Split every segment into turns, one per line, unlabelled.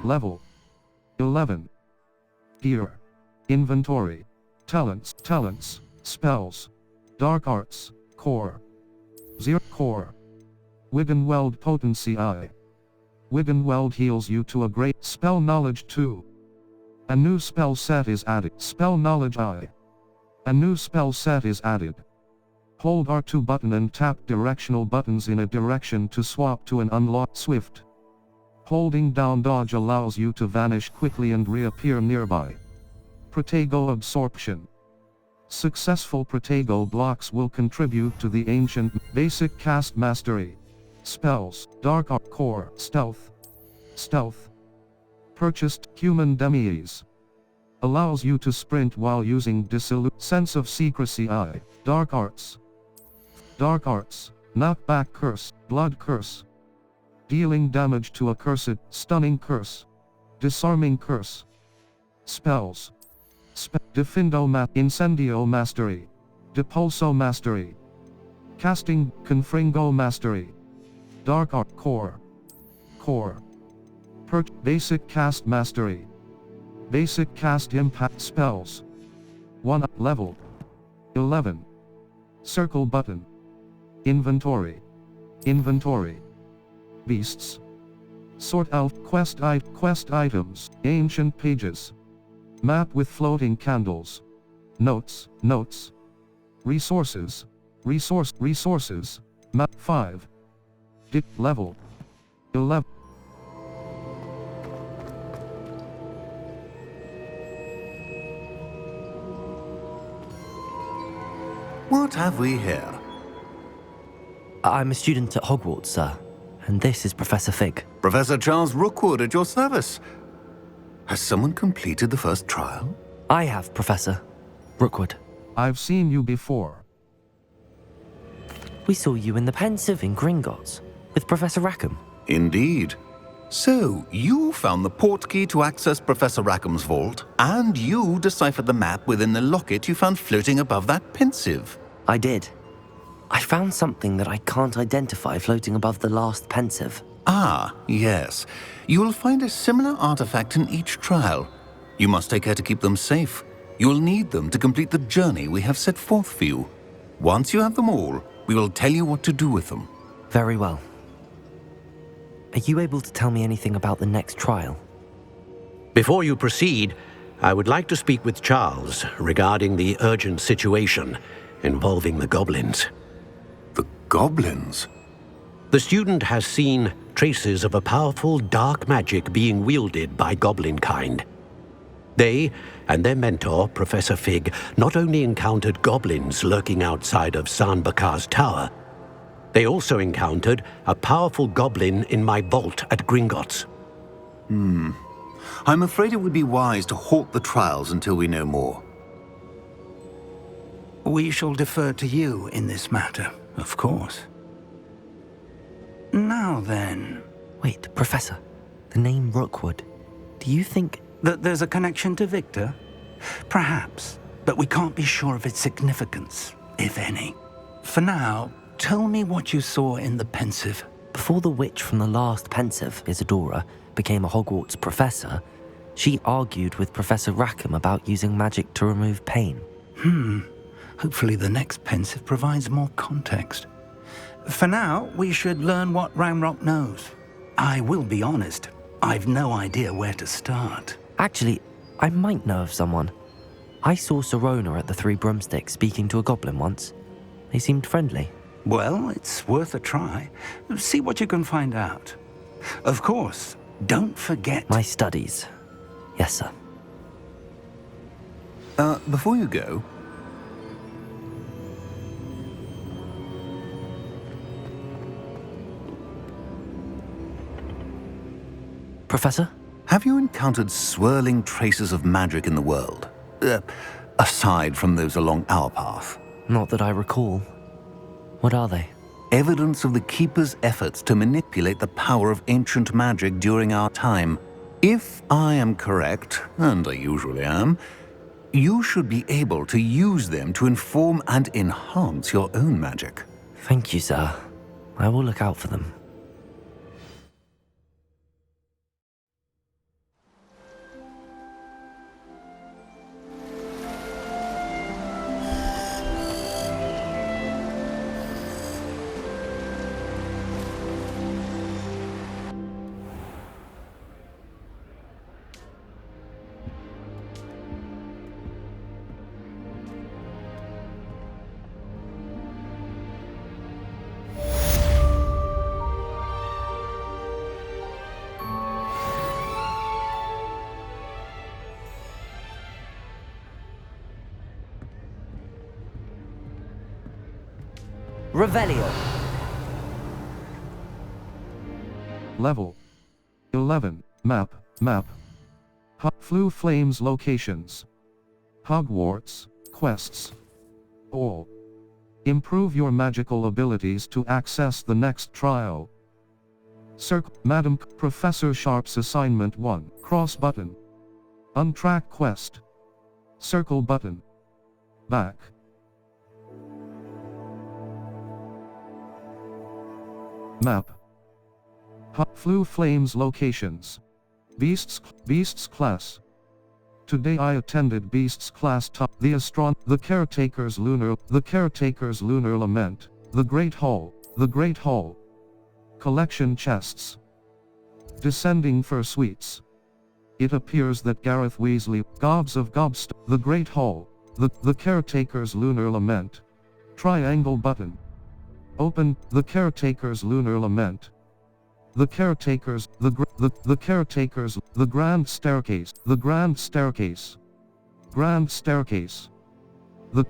Level 11. Gear. Inventory. Talents. Spells. Dark Arts. Core. 0. Core. Wiggenweld Potency I. Wiggenweld heals you to a great spell knowledge 2. A new spell set is added. Spell knowledge I. A new spell set is added. Hold R2 button and tap directional buttons in a direction to swap to an unlocked Swift. Holding down dodge allows you to vanish quickly and reappear nearby. Protego Absorption. Successful Protego blocks will contribute to the ancient basic cast mastery. Spells, Dark Art Core, Stealth. Purchased, Human Demise. Allows you to sprint while using Dissolute. Sense of Secrecy I. Dark Arts. Knockback Curse, Blood Curse. Dealing damage to a cursed, Stunning Curse. Disarming Curse. Spells. Incendio Mastery. Depulso Mastery. Casting, Confringo Mastery. Dark Art Core. Basic Cast Mastery. Basic Cast Impact Spells. 1. Level 11. Circle button. Inventory. Beasts. Sort out quest items, ancient pages. Map with floating candles. Notes. Resources. Map 5. Level 11.
What have we here?
I'm a student at Hogwarts, sir. And this is Professor Fig.
Professor Charles Rookwood at your service. Has someone completed the first trial?
I have, Professor Rookwood.
I've seen you before.
We saw you in the Pensive in Gringotts with Professor Rackham.
Indeed. So, you found the portkey to access Professor Rackham's vault, and you deciphered the map within the locket you found floating above that Pensive.
I did. I found something that I can't identify floating above the last Pensive.
Ah, yes. You will find a similar artifact in each trial. You must take care to keep them safe. You will need them to complete the journey we have set forth for you. Once you have them all, we will tell you what to do with them.
Very well. Are you able to tell me anything about the next trial?
Before you proceed, I would like to speak with Charles regarding the urgent situation involving the goblins.
The goblins?
The student has seen traces of a powerful dark magic being wielded by goblin kind. They and their mentor, Professor Fig, not only encountered goblins lurking outside of Sanbakar's tower, they also encountered a powerful goblin in my vault at Gringotts.
I'm afraid it would be wise to halt the trials until we know more.
We shall defer to you in this matter, of course. Now then...
Wait, Professor. The name Rookwood. Do you think...
that there's a connection to Victor? Perhaps, but we can't be sure of its significance, if any. For now, tell me what you saw in the Pensive.
Before the witch from the last Pensive, Isadora, became a Hogwarts professor, she argued with Professor Rackham about using magic to remove pain.
Hopefully the next Pensive provides more context. For now, we should learn what Ramrock knows. I will be honest, I've no idea where to start.
Actually, I might know of someone. I saw Sirona at the Three Broomsticks speaking to a goblin once. They seemed friendly.
Well, it's worth a try. See what you can find out. Of course, don't forget...
My studies. Yes, sir.
Before you go...
Professor?
Have you encountered swirling traces of magic in the world? Aside from those along our path?
Not that I recall. What are they?
Evidence of the Keeper's efforts to manipulate the power of ancient magic during our time. If I am correct, and I usually am, you should be able to use them to inform and enhance your own magic.
Thank you, sir. I will look out for them. Revelio.
Level 11. Map. Flu Flames locations. Hogwarts quests. All. Improve your magical abilities to access the next trial. Circle. Madam Professor Sharp's assignment 1. Cross button. Untrack quest. Circle button. Back. Map. Flu Flames locations. Beasts class. Today I attended Beasts class the Caretaker's Lunar Lament, the Great Hall. Collection chests. Descending for suites. It appears that Gareth Weasley, Gobs of Gobstone, the Great Hall, the Caretaker's Lunar Lament. Triangle button. Open, the Caretaker's Lunar Lament. The Caretakers, the Caretakers, the Grand Staircase, Grand Staircase. The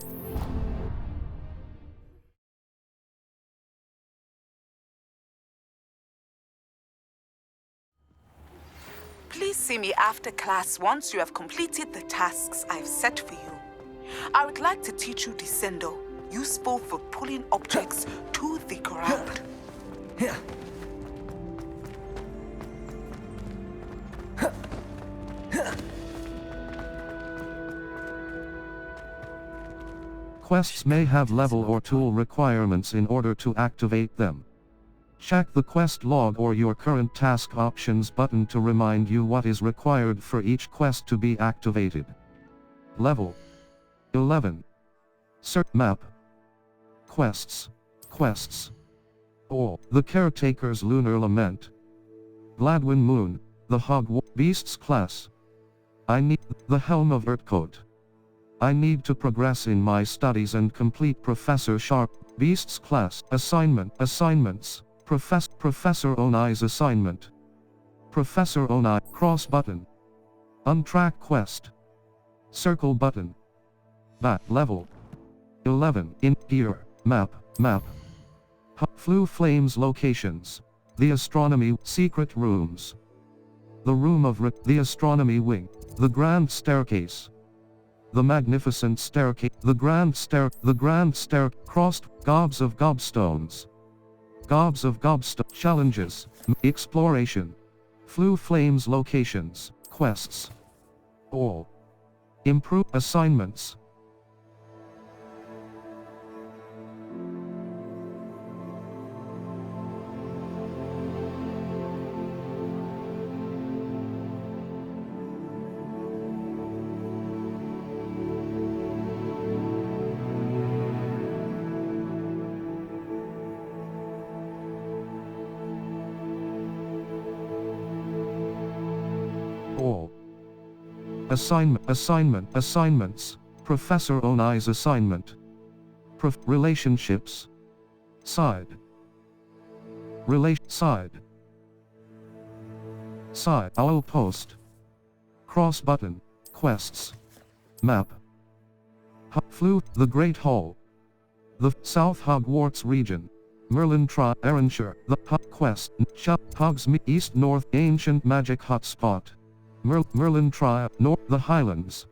Please see me after class once you have completed the tasks I've set for you. I would like to teach you Descendo, useful for pulling objects to the ground.
quests may have level or tool requirements in order to activate them. Check the quest log or your current task options button to remind you what is required for each quest to be activated. Level 11. Search map. Quests. All. The Caretaker's Lunar Lament. Gladwin Moon, the Hogwarts Beasts class. I need the Helm of Urtcote. I need to progress in my studies and complete Professor Sharp, Beasts class. Assignments. Professor Onai's assignment. Professor Onai, cross button. Untrack quest. Circle button. Back level 11. In gear, map. Flu Flames locations. The Astronomy, secret rooms. The Room of the Astronomy Wing. The Grand Staircase. The Magnificent Staircase. The Grand Stair. Crossed. Gobs of Gobstones. Challenges. Exploration. Flu Flames locations. Quests. All. Improve assignments. All. Assignments. Professor Onai's assignment. Relationships. Side. Owl post. Cross button. Quests. Map. Flu, the Great Hall. The South Hogwarts region. Merlin Erranshire, the Quest. Hogsmeade East North Ancient Magic Hotspot. Merlin North the Highlands.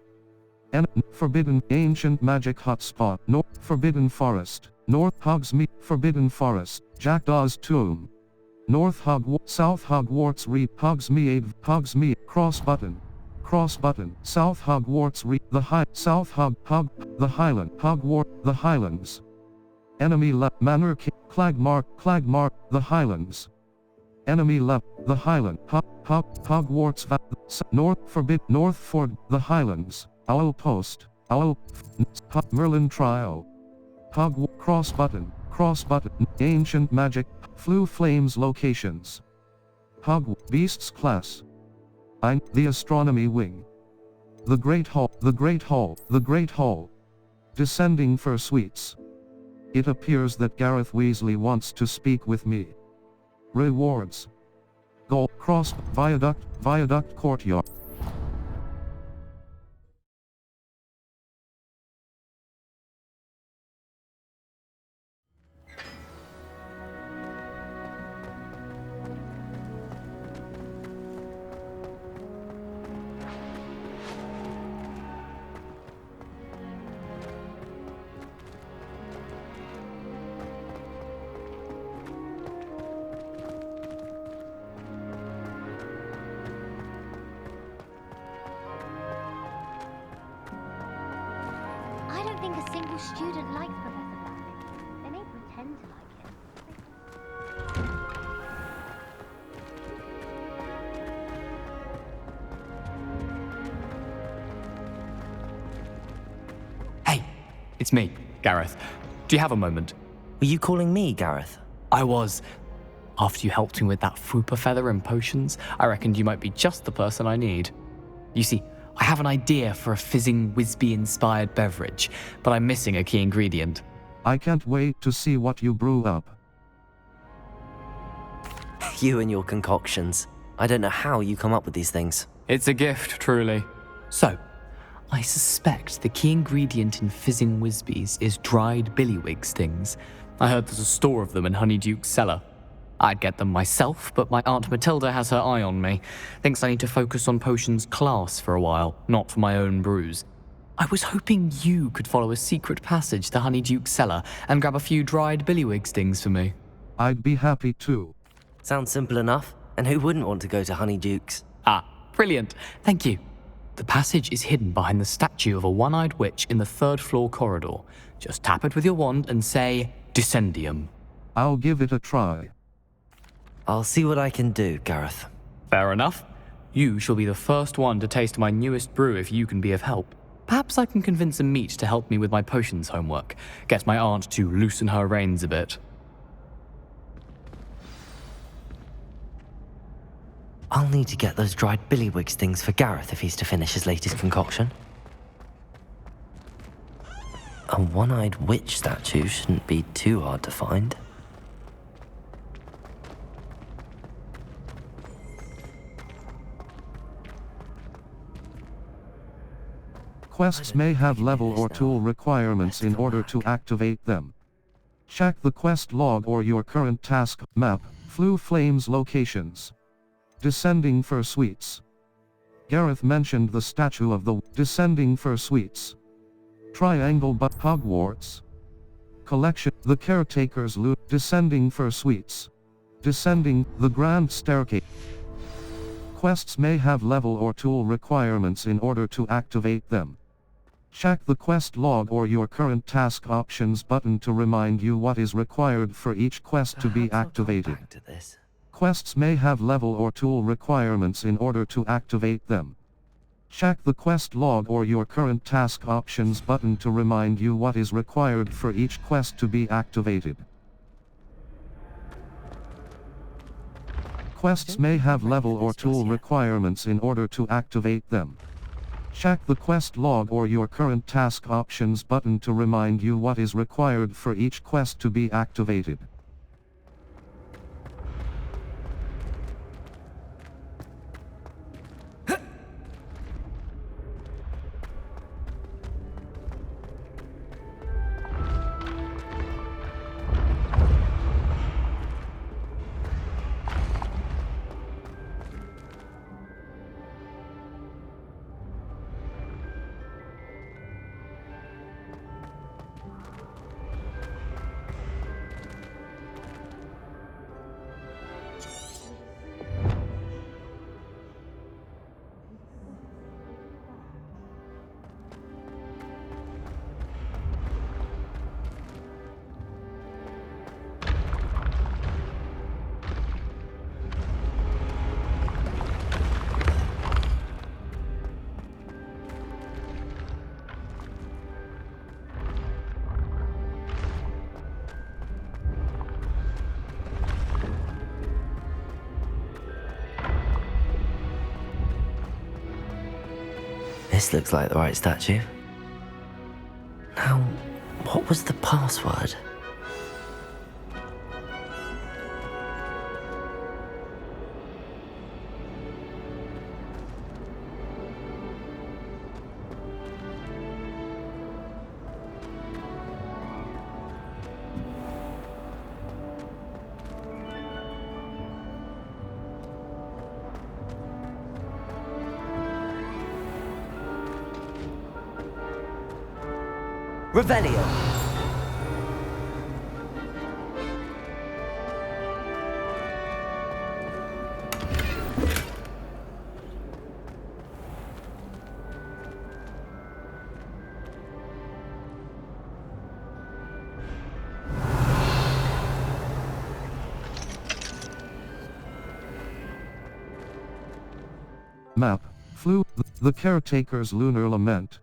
Forbidden Ancient Magic Hotspot. North Forbidden Forest. North Hogsmeade Forbidden Forest. Jackdaw's Tomb. South Hogwarts Hogsmeade cross button. South Hogwarts the Highlands. Enemy left Manor Clagmark the Highlands. Enemy left the Highland Hogwarts Northford the Highlands. Owl post. Merlin Trial. Cross button. Ancient Magic. Flu Flames locations. Beasts class. The Astronomy Wing. The Great Hall. Descending for suites. It appears that Gareth Weasley wants to speak with me. Rewards. Goal cross viaduct courtyard.
every student likes Professor Black. They may pretend to like him.
Hey, it's me, Gareth. Do you have a moment?
Were you calling me, Gareth?
I was. After you helped me with that fupa feather and potions, I reckoned you might be just the person I need. You see, I have an idea for a fizzing Whizbee-inspired beverage, but I'm missing a key ingredient.
I can't wait to see what you brew up.
You and your concoctions. I don't know how you come up with these things.
It's a gift, truly. So, I suspect the key ingredient in fizzing Whizbees is dried billywig stings. I heard there's a store of them in Honeyduke's cellar. I'd get them myself, but my Aunt Matilda has her eye on me. Thinks I need to focus on potions class for a while, not for my own brews. I was hoping you could follow a secret passage to Honeyduke's cellar and grab a few dried billywig stings for me.
I'd be happy to.
Sounds simple enough. And who wouldn't want to go to Honeyduke's?
Ah, brilliant. Thank you. The passage is hidden behind the statue of a one-eyed witch in the third-floor corridor. Just tap it with your wand and say, Descendium.
I'll give it a try.
I'll see what I can do, Gareth.
Fair enough. You shall be the first one to taste my newest brew if you can be of help. Perhaps I can convince a meat to help me with my potions homework. Get my aunt to loosen her reins a bit.
I'll need to get those dried billywig stings for Gareth if he's to finish his latest concoction. A one-eyed witch statue shouldn't be too hard to find.
Quests may have level or tool requirements in order to activate them. Check the quest log or your current task map, Flue Flames locations. Descending Fursuites. Gareth mentioned the statue of the Descending Fursuites. Triangle but Hogwarts. Collection, the Caretaker's Loot, Descending Fursuites. Descending, the Grand Staircase. Quests may have level or tool requirements in order to activate them. Check the quest log or your current task options button to remind you what is required for each quest to be activated.
Back to this.
Quests may have level or tool requirements in order to activate them. Check the quest log or your current task options button to remind you what is required for each quest to be activated. Quests may have level or tool requirements in order to activate them. Check the quest log or your current task options button to remind you what is required for each quest to be activated.
This looks like the right statue. Now, what was the password? Revelio.
Map. The Caretaker's Lunar Lament.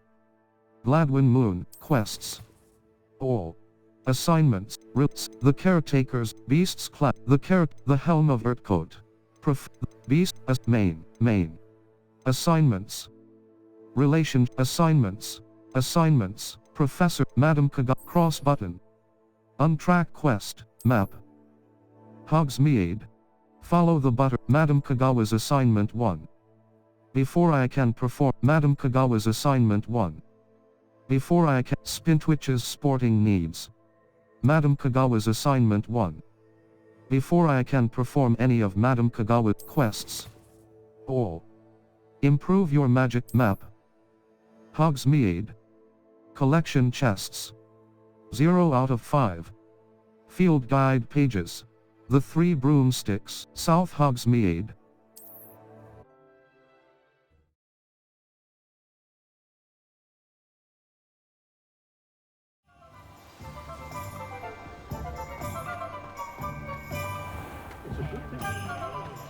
Gladwin Moon. Quests. All. Assignments. The Caretaker's Beasts Class. The Helm of Urtcote. Beast. Main. Assignments. Relation. Assignments. Professor. Madam Kaga. Cross button. Untrack quest. Map. Hogsmeade. Follow the button. Madam Kagawa's assignment 1. Before I can perform. Madam Kagawa's assignment 1. Before I can. Spintwitch's sporting needs. Madam Kagawa's assignment 1. Before I can perform any of Madam Kagawa's quests. All. Improve your magic. Map. Hogsmeade. Collection chests. 0 out of 5. Field guide pages. The 3 broomsticks. South Hogsmeade.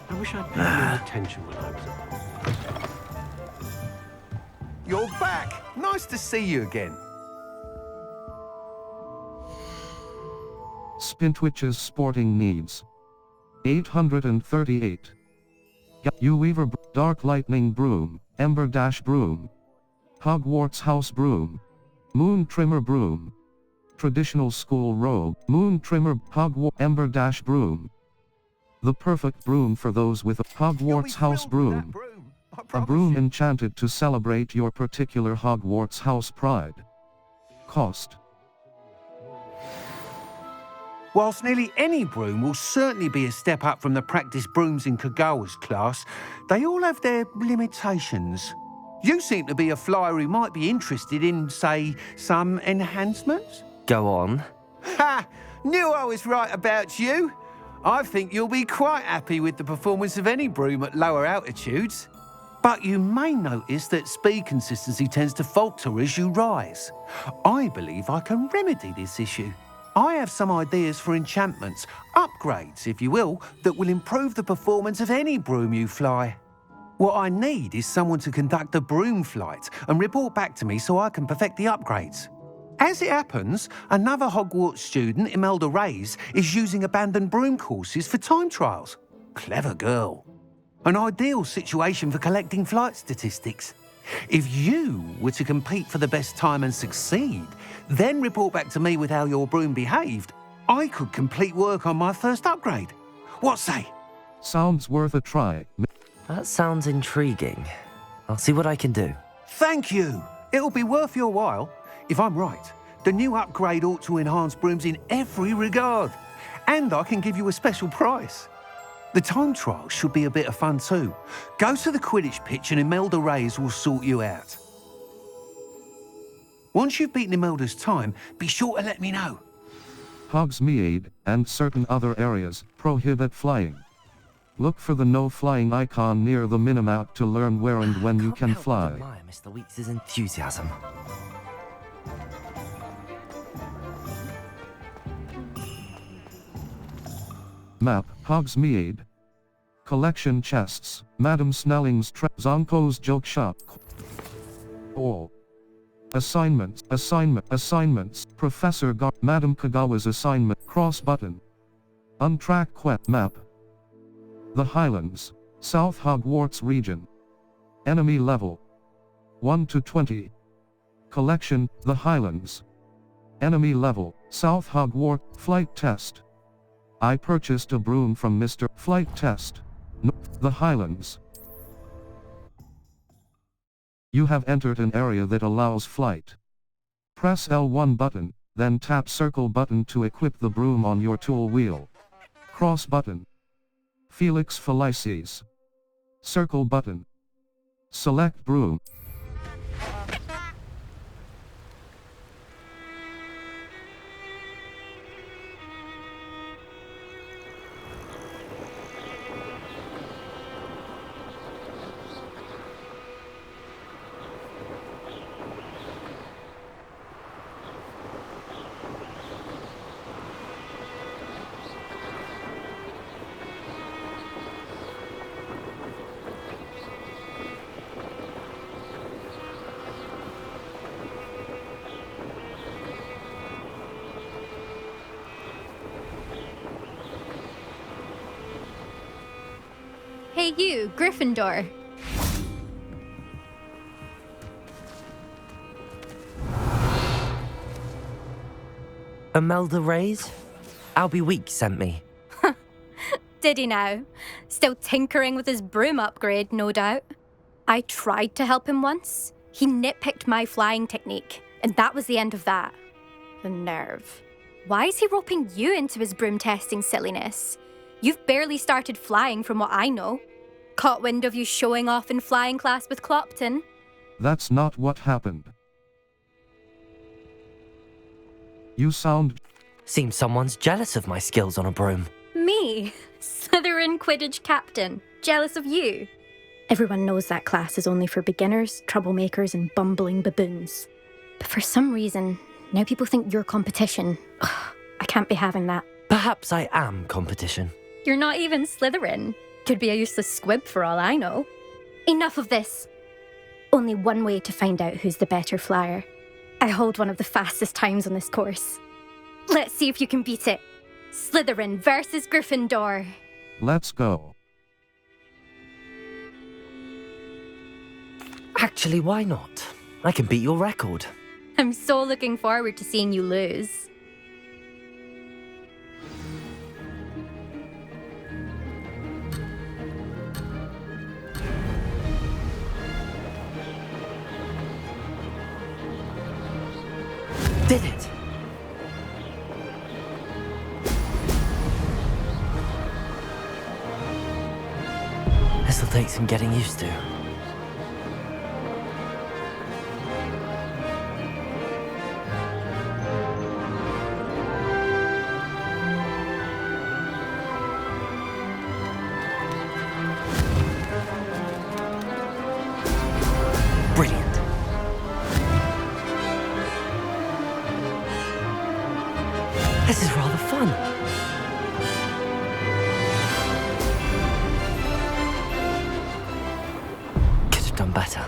I wish I'd paid more attention when I was at
You're back! Nice to see you again.
Spintwitch's sporting needs. 838. You Weaver Dark Lightning Broom, Ember Dash Broom. Hogwarts House Broom. Moon Trimmer Broom. Traditional School Robe, Moon Trimmer, Ember Dash Broom. The perfect broom for those with a Hogwarts House Broom. A broom enchanted to celebrate your particular Hogwarts house pride. Cost.
Whilst nearly any broom will certainly be a step up from the practice brooms in Kagawa's class, they all have their limitations. You seem to be a flyer who might be interested in, say, some enhancements?
Go on.
Ha! Knew I was right about you. I think you'll be quite happy with the performance of any broom at lower altitudes. But you may notice that speed consistency tends to falter as you rise. I believe I can remedy this issue. I have some ideas for enchantments, upgrades, if you will, that will improve the performance of any broom you fly. What I need is someone to conduct a broom flight and report back to me so I can perfect the upgrades. As it happens, another Hogwarts student, Imelda Reyes, is using abandoned broom courses for time trials. Clever girl. An ideal situation for collecting flight statistics. If you were to compete for the best time and succeed, then report back to me with how your broom behaved, I could complete work on my first upgrade. What say?
Sounds worth a try.
That sounds intriguing. I'll see what I can do.
Thank you. It'll be worth your while. If I'm right, the new upgrade ought to enhance brooms in every regard. And I can give you a special price. The time trial should be a bit of fun too. Go to the Quidditch pitch and Imelda Reyes will sort you out. Once you've beaten Imelda's time, be sure to let me know.
Hogsmeade, and certain other areas, prohibit flying. Look for the no flying icon near the minimap to learn where and when you can fly.
Admire Mr. Weeks' enthusiasm.
Map, Hogsmeade. Collection chests, Madam Snelling's Zonko's joke shop. All. Assignments, Professor Madam Kagawa's assignment, cross button. Untrack quest map. The Highlands, South Hogwarts region. Enemy level. 1 to 20. Collection, The Highlands. Enemy level, South Hogwarts, flight test. I purchased a broom from Mr. Flight Test. The Highlands. You have entered an area that allows flight. Press L1 button, then tap circle button to equip the broom on your tool wheel. Cross button. Felix Felices. Circle button. Select broom.
Hey you, Gryffindor.
Imelda Reyes? Albie Week sent me.
Did he now? Still tinkering with his broom upgrade, no doubt. I tried to help him once. He nitpicked my flying technique, and that was the end of that. The nerve. Why is he roping you into his broom testing silliness? You've barely started flying from what I know. Caught wind of you showing off in flying class with Clopton.
That's not what happened. You sound...
Seems someone's jealous of my skills on a broom.
Me? Slytherin Quidditch captain. Jealous of you? Everyone knows that class is only for beginners, troublemakers, and bumbling baboons. But for some reason, now people think you're competition. Ugh, I can't be having that.
Perhaps I am competition.
You're not even Slytherin. Could be a useless squib for all I know. Enough of this. Only one way to find out who's the better flyer. I hold one of the fastest times on this course. Let's see if you can beat it. Slytherin versus Gryffindor.
Let's go.
Actually, why not? I can beat your record.
I'm so looking forward to seeing you lose.
Did it! This'll take some getting used to. Brilliant. This is rather fun. Could have done better.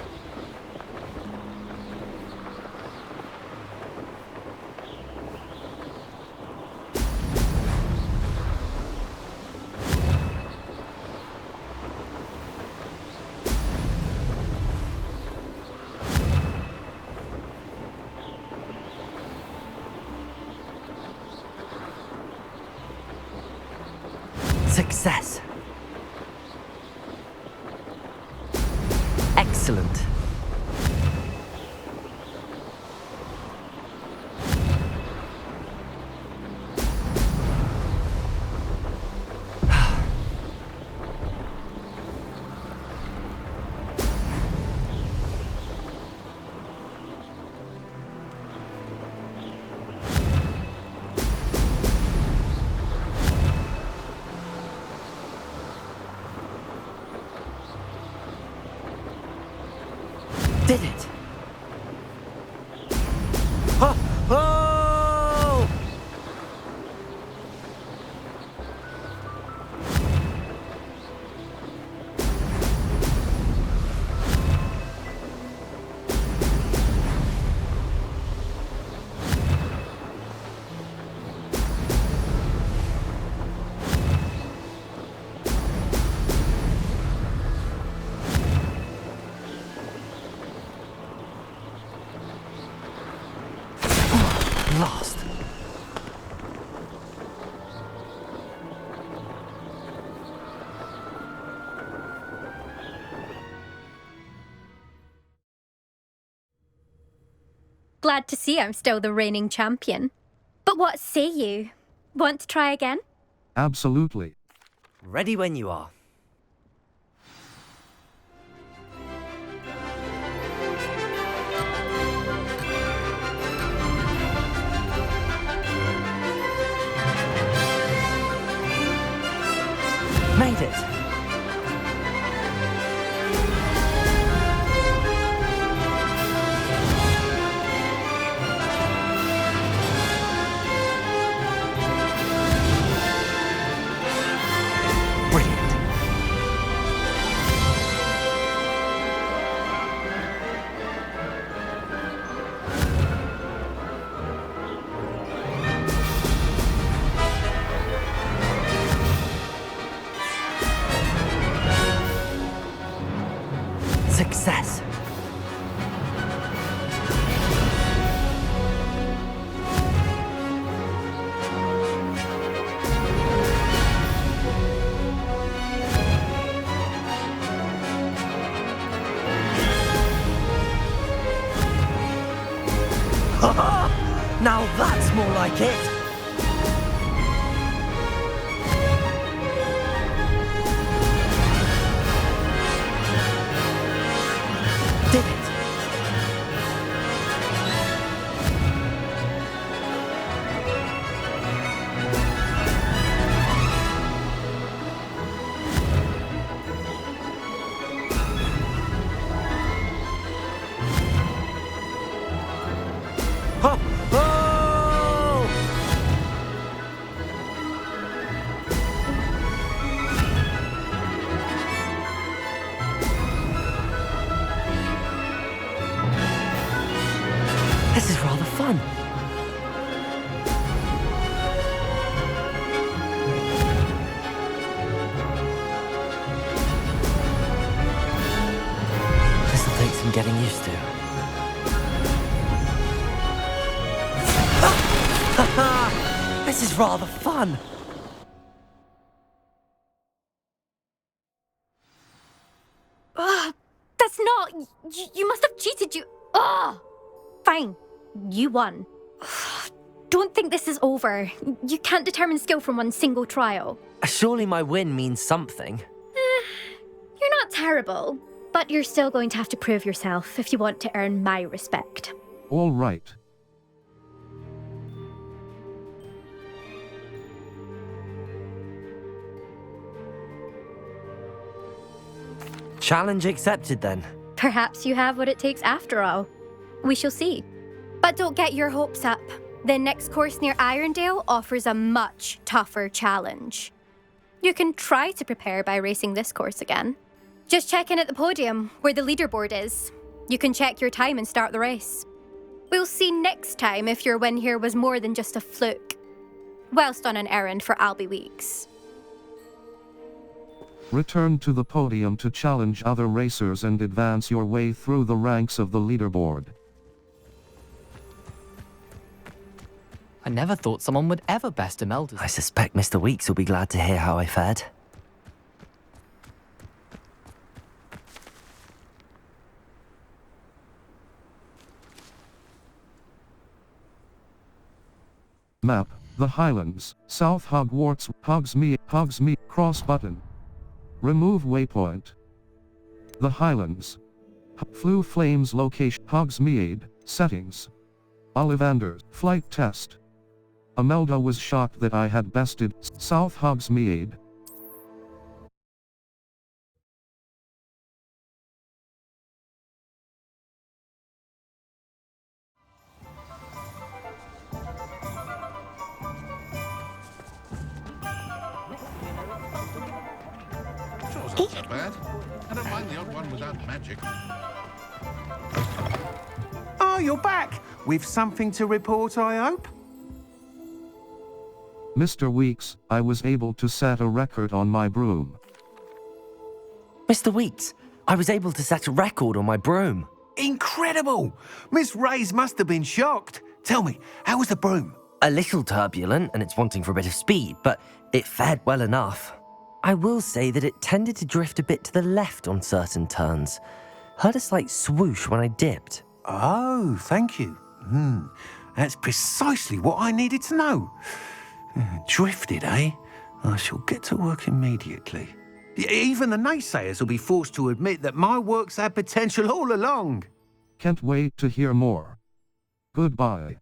Success. Excellent. Did it? Oh! Oh! Lost.
Glad to see I'm still the reigning champion. But what say you? Want to try again?
Absolutely.
Ready when you are. Made it! Brilliant! Success. Now that's more like it! Did it? Oh! Oh! This is rather fun. This'll take some getting used to. This is rather fun.
That's not... You must have cheated, you... Ugh! Fine. You won. Don't think this is over. You can't determine skill from one single trial.
Surely my win means something.
You're not terrible, but you're still going to have to prove yourself if you want to earn my respect.
All right.
Challenge accepted then.
Perhaps you have what it takes after all. We shall see. But don't get your hopes up. The next course near Irondale offers a much tougher challenge. You can try to prepare by racing this course again. Just check in at the podium, where the leaderboard is. You can check your time and start the race. We'll see next time if your win here was more than just a fluke. Whilst on an errand for Albie Weeks.
Return to the podium to challenge other racers and advance your way through the ranks of the leaderboard.
I never thought someone would ever best Imelda's.
I suspect Mr. Weeks will be glad to hear how I fared.
Map, the Highlands, South Hogwarts, Hogsmeade, cross button. Remove waypoint. The Highlands. Flue Flames location, Hogsmeade, settings. Ollivander, flight test. Imelda was shocked that I had bested South Hogsmeade.
Chore's not so bad. I don't mind the odd one without magic.
Oh, you're back! With something to report, I hope?
Mr. Weeks, I was able to set a record on my broom.
Mr. Weeks, I was able to set a record on my broom.
Incredible! Miss Reyes must have been shocked. Tell me, how was the broom?
A little turbulent, and it's wanting for a bit of speed, but it fared well enough. I will say that it tended to drift a bit to the left on certain turns. Heard a slight swoosh when I dipped.
Oh, thank you. That's precisely what I needed to know. Drifted, eh? I shall get to work immediately. Even the naysayers will be forced to admit that my work's had potential all along.
Can't wait to hear more. Goodbye.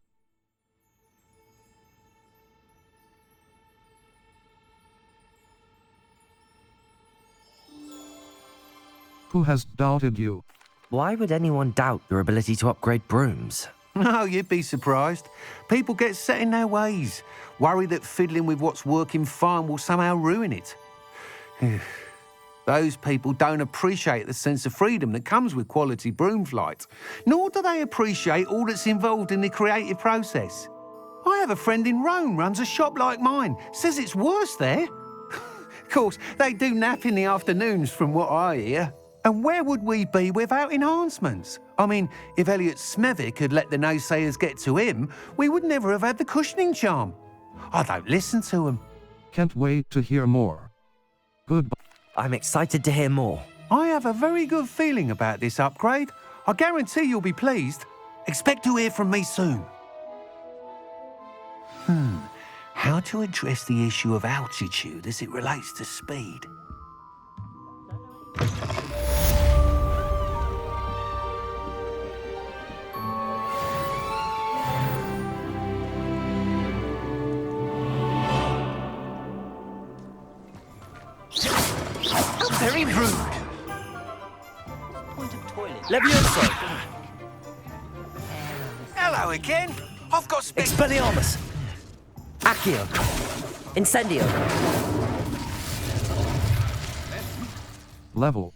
Who has doubted you?
Why would anyone doubt your ability to upgrade brooms?
Oh, you'd be surprised. People get set in their ways, worry that fiddling with what's working fine will somehow ruin it. Those people don't appreciate the sense of freedom that comes with quality broom flight, nor do they appreciate all that's involved in the creative process. I have a friend in Rome runs a shop like mine, says it's worse there. Of course, they do nap in the afternoons from what I hear. And where would we be without enhancements? I mean, if Elliot Smethwick had let the naysayers get to him, we would never have had the cushioning charm. I don't listen to them.
Can't wait to hear more. Goodbye.
I'm excited to hear more.
I have a very good feeling about this upgrade. I guarantee you'll be pleased. Expect to hear from me soon.
How to address the issue of altitude as it relates to speed?
Very rude.
Levioso!
Hello again. I've got
Expelliarmus! Accio! Incendio!
Level